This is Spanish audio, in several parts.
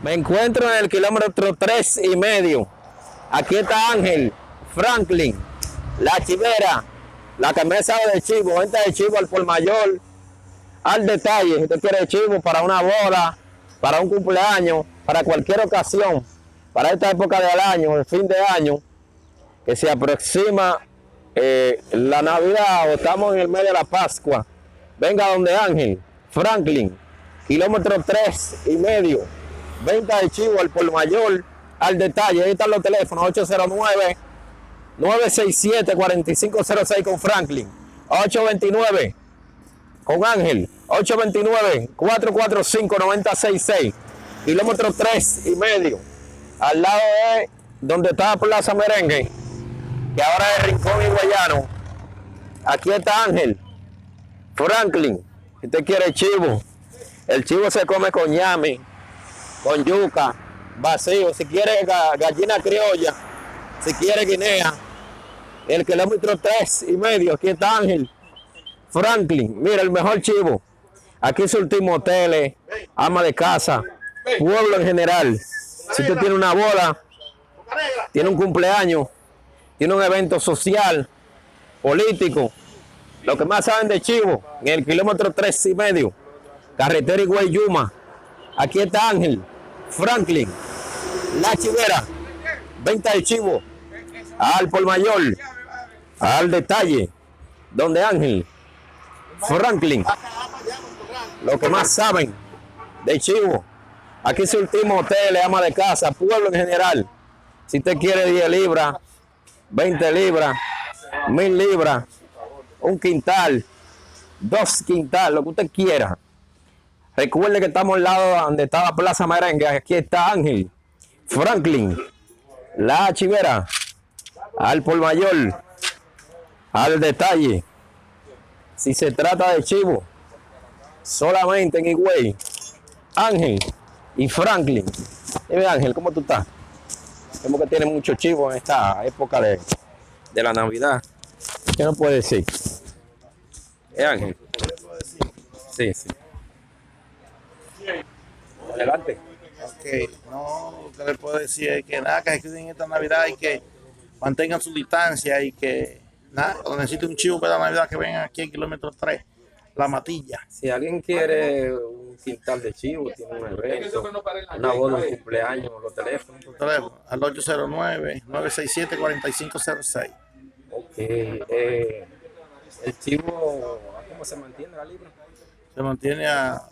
Me encuentro en el kilómetro 3,5. Aquí está Ángel, Franklin, La Chivera, la que me sabe de chivo, venta de chivo al por mayor, al detalle. Si usted quiere chivo para una boda, para un cumpleaños, para cualquier ocasión, para esta época del año, el fin de año, que se aproxima la Navidad o estamos en el medio de la Pascua. Venga donde Ángel, Franklin, kilómetro 3,5. Venta de chivo al por mayor, al detalle. Ahí están los teléfonos: 809-967-4506 con Franklin, 829 con Ángel, 829-445-9066. Kilómetro 3,5. Al lado de donde está Plaza Merengue, que ahora es Rincón y Guayano. Aquí está Ángel, Franklin. Si usted quiere chivo, el chivo se come con ñame, con yuca, vacío. Si quiere gallina criolla, si quiere guinea. El kilómetro 3,5. Aquí está Ángel, Franklin. Mira, el mejor chivo. Aquí surtimos hoteles, ama de casa, pueblo en general. Si usted tiene una boda, tiene un cumpleaños, tiene un evento social, político, lo que más saben de chivo, en el kilómetro 3,5, carretera Higüey-Yuma. Aquí está Ángel, Franklin, La Chivera, venta de chivo al por mayor, al detalle, donde Ángel, Franklin, lo que más saben de chivo. Aquí surtimos hoteles, ama de casa, pueblo en general. Si usted quiere 10 libras, 20 libras, 1000 libras, un quintal, 2 quintales, lo que usted quiera. Recuerde que estamos al lado donde estaba Plaza Merengue. Aquí está Ángel, Franklin, La Chivera, al por mayor, al detalle. Si se trata de chivo, solamente en Higüey, Ángel y Franklin. Dime, Ángel, ¿cómo tú estás? Vemos que tiene mucho chivo en esta época de la Navidad. ¿Qué nos puede decir? Ángel. Sí, sí. Adelante. Ok, no, lo que les puedo decir es que nada, que en esta Navidad y que mantengan su distancia y que nada, cuando necesiten un chivo para la Navidad que vengan aquí en kilómetro 3, La Matilla. Si alguien quiere un quintal de chivo, tiene un evento, una boda, un cumpleaños, los teléfonos. Teléfono al 809-967-4506. Ok. El chivo, ¿cómo se mantiene la libra? Se mantiene a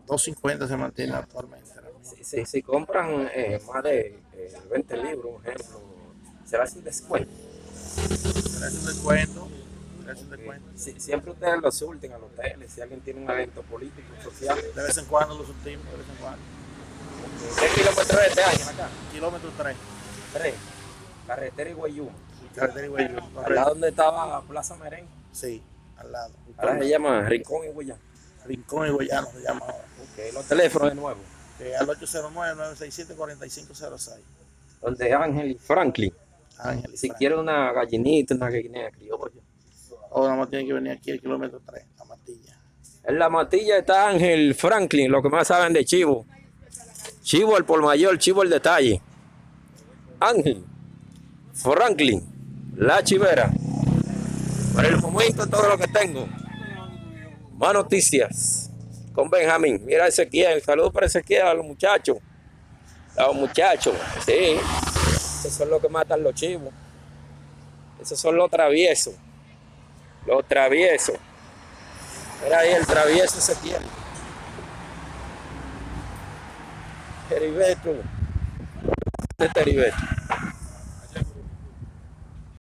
250, se mantiene actualmente. Si compran más de 20 libros, un ejemplo, ¿será sin descuento? Se hace un descuento. Siempre ustedes lo surten a los hoteles, si alguien tiene un evento político, social. De vez en cuando lo surtimos, de vez en cuando. ¿Qué kilómetro es este año acá? Kilómetro 3. 3. Carretera Higüey-Yuma. Carretera Higüey. Al lado donde estaba Plaza Merengue. Sí, al lado. Ahora se llama Rincón y Guayano. Rincón y Guayano se llama ahora. Ok, los teléfonos de nuevo. Al 809-967-4506. Donde Ángel y Franklin. Ángel y Si Franklin. quiere una gallinita, una guinea criolla. O nada más tiene que venir aquí al kilómetro 3, La Matilla. En La Matilla está Ángel, Franklin, lo que más saben de chivo. Chivo el por mayor, chivo el detalle. Ángel, Franklin, La Chivera. Para el momento todo lo que tengo. Más noticias con Benjamín. Mira Ezequiel, saludos para Ezequiel, a los muchachos. Sí. Esos son los que matan los chivos. Esos son los traviesos. Los traviesos. Mira ahí el travieso Ezequiel. Heriberto. Heriberto.